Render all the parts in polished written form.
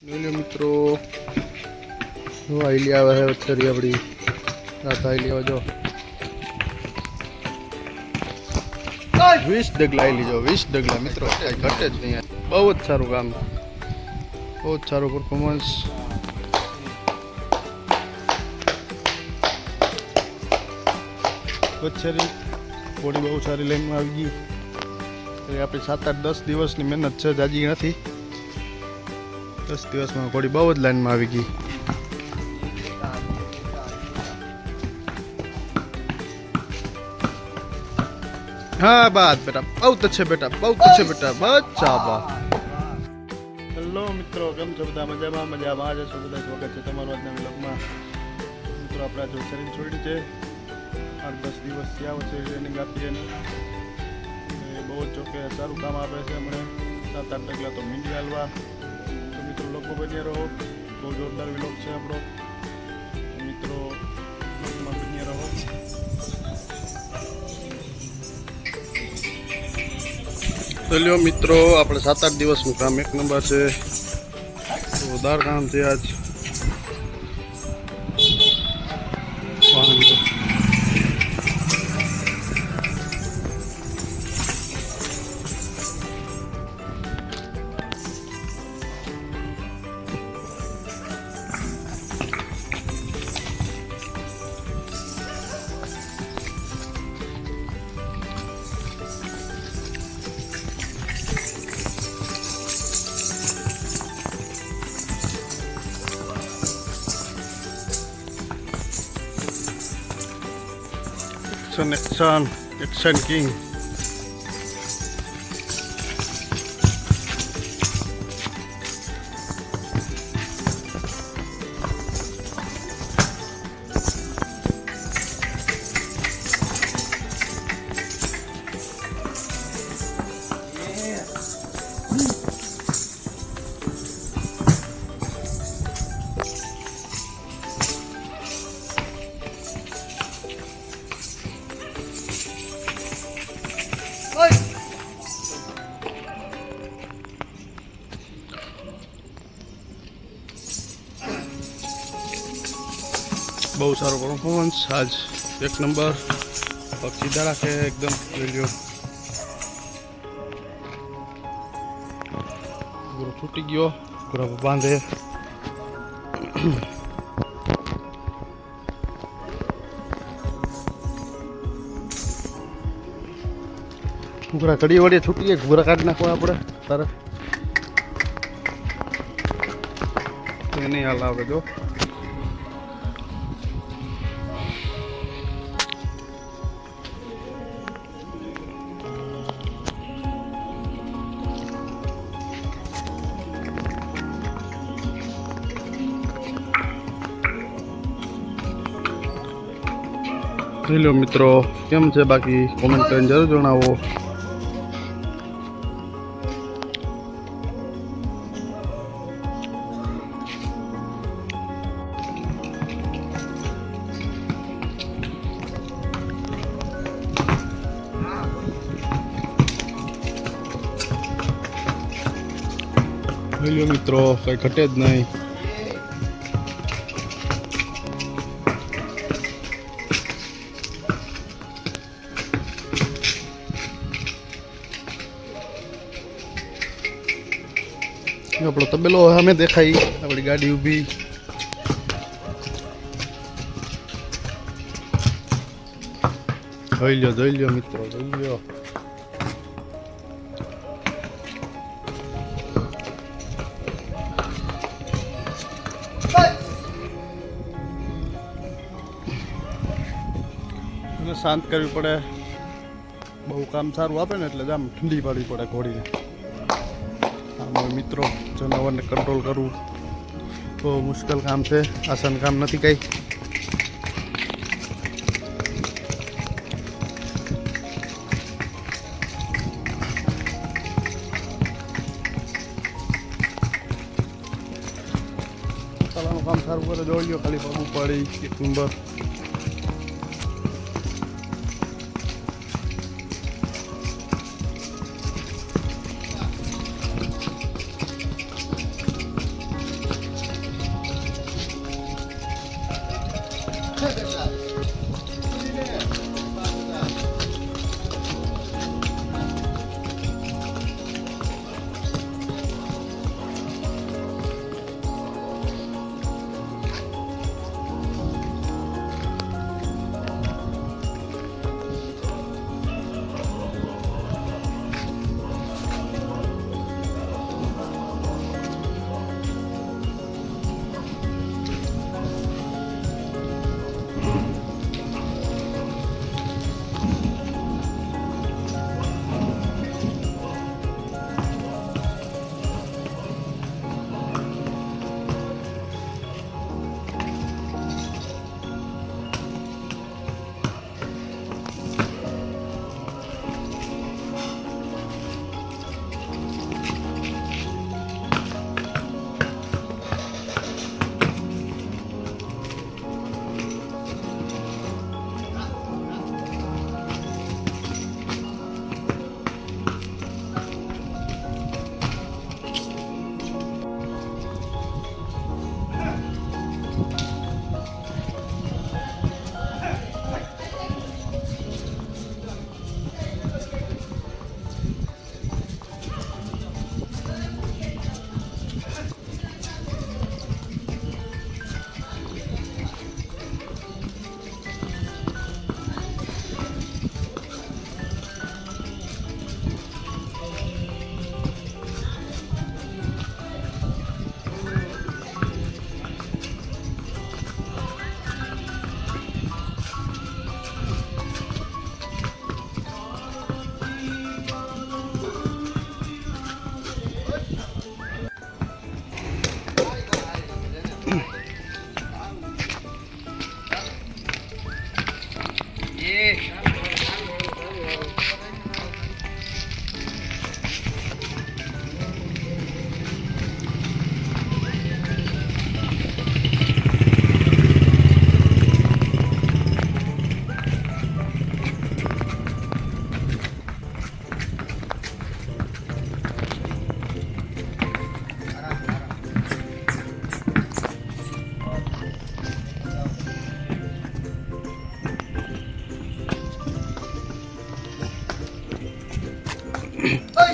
મિત્રો આઈલી આવે છે વચ્ચેરી આપણી રાત આઈલી આવે જો 20 ડગલા આઈલી જો 20 ડગલા મિત્રો કઈ ઘટે જ નહીં. બહુ જ સારું કામ, બહુ જ સારું પરફોર્મન્સ. વચ્ચેરી બોડી બહુ સારી લાઈનમાં આવી ગઈ. આપણી 7-8-10 દિવસની મહેનત છે, જાજી નથી. 10 દિવસમાં ઘોડી બહુ જ લાઈનમાં આવી ગઈ. हाँ बात बेटा बहुत अच्छे बेटा बहुत अच्छे बेटा बच्चा बा. હેલો મિત્રો, કેમ છો બધા? મજામાં જ છો બધા? સ્વાગત છે તમારું આજના વ્લોગમાં. મિત્રો આપણે આજે શરીર છોડી છે 8-10 દિવસ થયા છે ટ્રેનિંગ આપીએ ને બહુ જ જોકે સારું કામ આપે છે. હમણાં 7-8 ડગલા તો મીંડી હાલવા. તો મિત્રો લોકો બન્યા રહો, બહુ જોરદાર વ્લોગ છે આપણો. મિત્રો વ્લોગમાં બન્યા રહો. તો લ્યો મિત્રો, આપણે 7-8 દિવસનું કામ એક નંબર છે. જોરદાર કામ છે આજ. Action king. બહુ સારો પરફોર્મન્સ આજ, એક નંબર. પગ સીધા રાખે એકદમ. પૂરો છૂટી ગયો, પૂરા બાંધે. ઘૂરા ઘડી વળી છૂટી જાય, ઘૂરા કાઢી નાખવા આપણે તારે નહીં હાલ આવે. જો હેલો મિત્રો, કેમ છે બાકી? કોમેન્ટ કરીને જરૂર જણાવો. હેલો મિત્રો, કઈ ઘટે જ નહીં. આપણો તબેલો સામે દેખાય, આપણી ગાડી ઊભી. જોઈ લ્યો મિત્રો, જોઈ લ્યો. શાંત કરવી પડે. બહુ કામ સારું આપે ને એટલે આમ ઠંડી પાડવી પડે ઘોડીને. મિત્રો, જનાવરને કંટ્રોલ કરવું બહુ મુશ્કેલ કામ છે, આસાન કામ નથી કંઈ. મસાલાનું કામ સારું કરે, જોઈ લો ખાલી પગું પડી એક નંબર.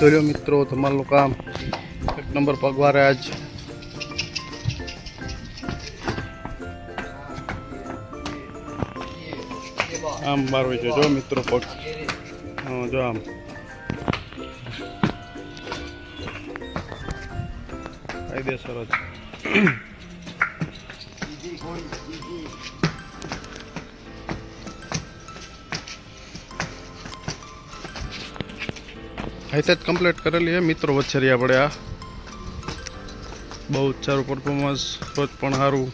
તો લ્યો મિત્રો તમારું કામ એક નંબર પગવારે આજ આમ મારવી છે જો મિત્રો પગ હા જો આમ કાયદેસર જ હાઈટ કમ્પ્લીટ કરેલી છે મિત્રો વચ્ચે આપણે આ બહુ જ સારું પરફોર્મન્સ રોજ પણ સારું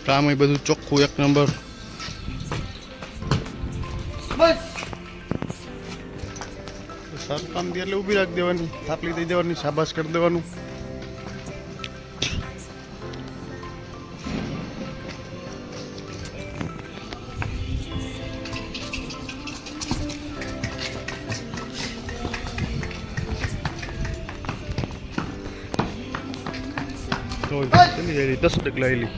કામ એ બધું ચોખ્ખું એક નંબર સારું કામ દે એટલે ઊભી રાખી દેવાની થાપલી દઈ દેવાની શાબાશ કરી દેવાનું ચલી જાય 10 ડગલા એલી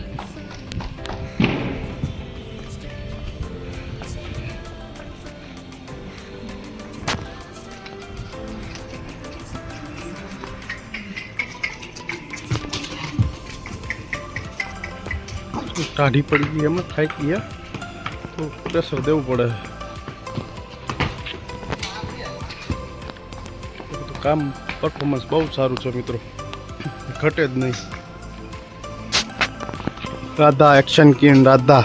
ટાઢી પડી ગઈ એમ થાકી ગયા તો પ્રેશર દેવું પડે કામ પરફોર્મન્સ બહુ સારું છે મિત્રો ઘટે જ નહીં રાધા એક્શન કિંગ રાધા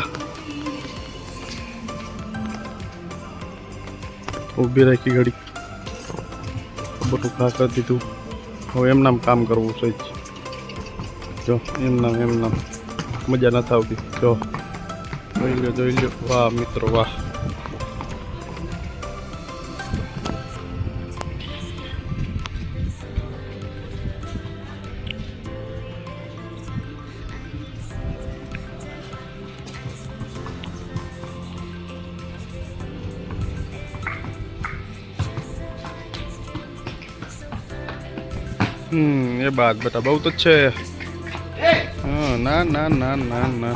ઊભી રાખી ઘડી બધું ઘા કરી દીધું હવે એમ નામ કામ કરવું છે જો એમ નામ મજા નથી આવતી જો જોઈ લો વાહ મિત્રો વાહ ये बात बेटा बहुत अच्छे हाँ ना ना ना ना ना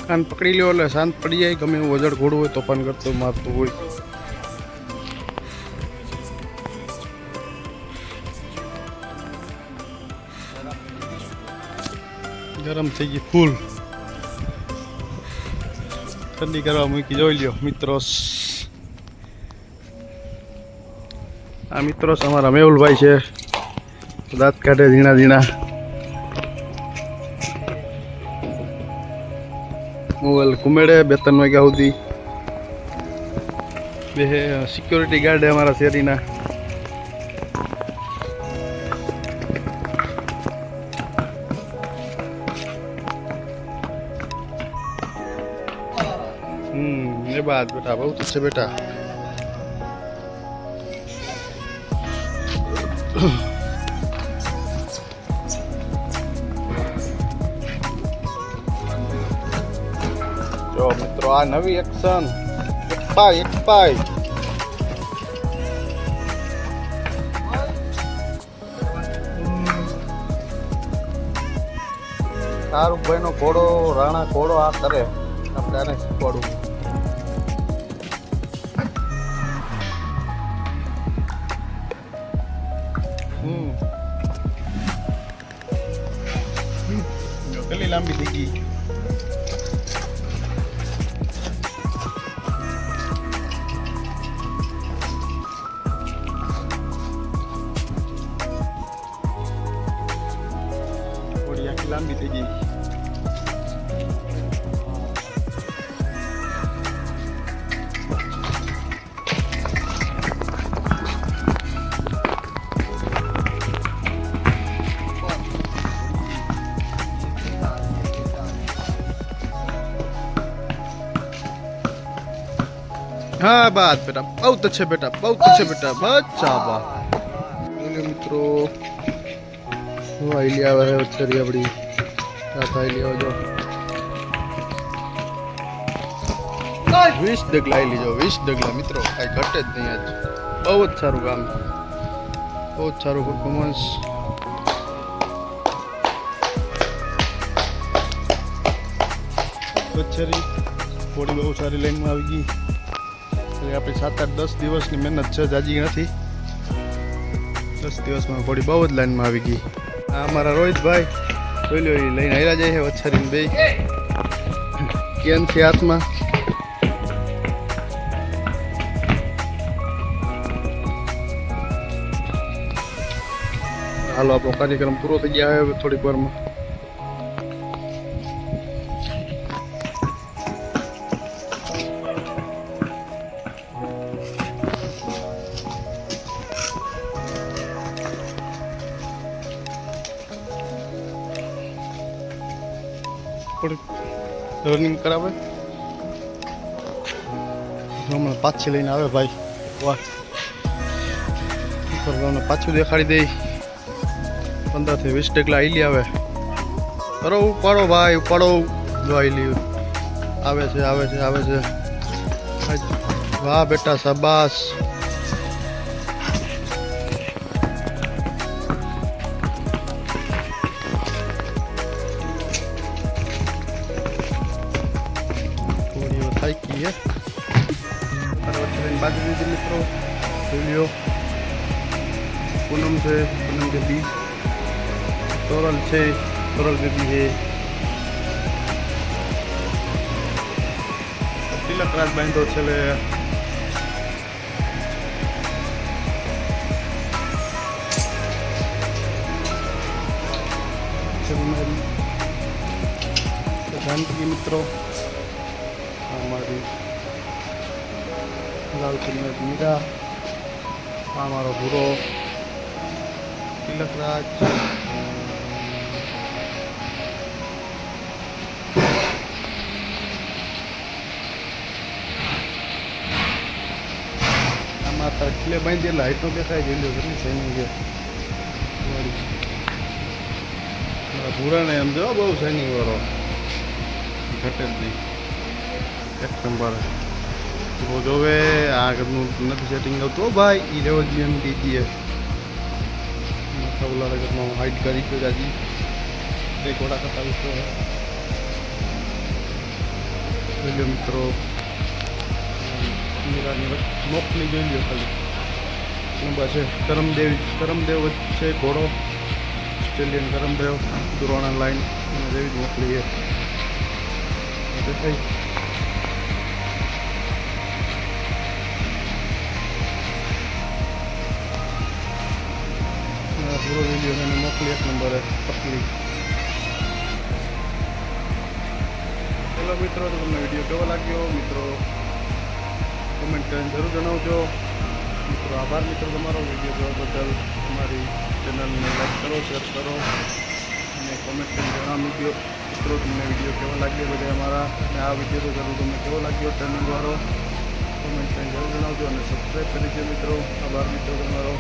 કાન પકડી લ્યો એટલે શાંત પડી જાય ગમે એવું વજડ ઘોડું હોય તોફાન કરતો મારતું હોય ગરમ થઈ ગઈ ફૂલ ઠંડી કરવા મૂકી જોઈ લ્યો મિત્રો આ મિત્રો અમારા મેહુલભાઈ છે દાંત કાઢે ઝીણા ઝીણા મોબાઈલ ઘુમેડે 2-3 વાગ્યા સુધી બે સિક્યોરિટી ગાર્ડ અમારા શેરીના ये बात बेटा बहुत अच्छे बेटा જો મિત્રો આ નવી એક્શન એક પાય શાહરુખભાઈ નો ઘોડો રાણા ઘોડો આ કરે આપણે આને શીખવાડવું કેટલી લાંબી થઈ ગઈ લાંબી થઈ ગઈ. हाँ बात बेटा बहुत अच्छे बेटा बहुत अच्छे बेटा बच्चा बा મિત્રો આઈ લે આવે વચ્ચે આપડી રાત આઈ લે જો 20 ડગલા આઈ લીજો 20 ડગલા મિત્રો કઈ ઘટે જ નહીં આજ બહુ જ સારું કામ બહુ જ સારું પરફોર્મન્સ વચ્ચેરી થોડી બહુ સારી લાઈનમાં આવી ગઈ આપણી 7-8-10 દિવસની મહેનત છે જાજી નથી 10 દિવસમાં થોડી બહુ જ લાઈનમાં આવી ગઈ આ અમારા રોહિતભાઈ જોઈ લો એ લઈને આવ્યા જાય છે વચ્છરીને બે કેન છે હાથમાં હાલો આપણો કાર્યક્રમ પૂરો થઈ ગયા હવે થોડીક વારમાં રનિંગ કરાવે હમણાં પાછી લઈને આવે ભાઈ વાહ પાછું દેખાડી દે 15 થી 20 ડગલા આઈલી આવે કરો ઉપાડો ભાઈ ઉપાડો જો આઈલી આવે છે આવે છે આવે છે વાહ બેટા શાબાશ की है बाजू दीजिए मित्रों वीडियो पूनम से पूनम देवी तोरल से तोरल देवी है तिलक राज बांधो छे जानकी मित्रों हमारी लाल कलर मीरा हमारा भूरो तिलकराज हमारा किले बांधी लाइट नो देखाय गेलो કેટલી શાઇનિંગ છે ભૂરા ને એમ જો બહુ શાઇનિંગ વાળો ઘટે જ નહીં એક નંબર वो जो वे આગળનું નથી સેટિંગ આવતું ભાઈ ઈ લેવલ જેમ દીધી માથા ઓલા લગતમાં હાઈટ કરી ગયો જાજી એક ઘોડા કરતા વિસ્તો જોઈ મિત્રો મીરાની મોકલી જોઈ લ્યો ખાલી નંબર છે કરમદેવ છે ઘોડો ઓસ્ટ્રેલિયન કરમદેવ દુરાણા લાઈન જેવી જ મોકલી છે દેખાય पूरा वीडियो मैंने मोकली एक नंबर है पतली चलो मित्रों तो तुमने वीडियो केवो लाग्यो मित्रों कमेंट कर जरूर जणावजो मित्रों आभार मित्रों तमारो वीडियो जोवा बदल हमारी चैनल ने लाइक करो शेयर करो અને कमेंट कर जणावजो मित्रों तुमने वीडियो केवो लाग्यो बधे हमारा ने आ वीडियो तो जरूर तुमने केवो लाग्यो चैनल वाळो कमेंट कर जरूर जणावजो અને સબસ્ક્રાઇબ કરી દો मित्रों आभार मित्रों तमारो।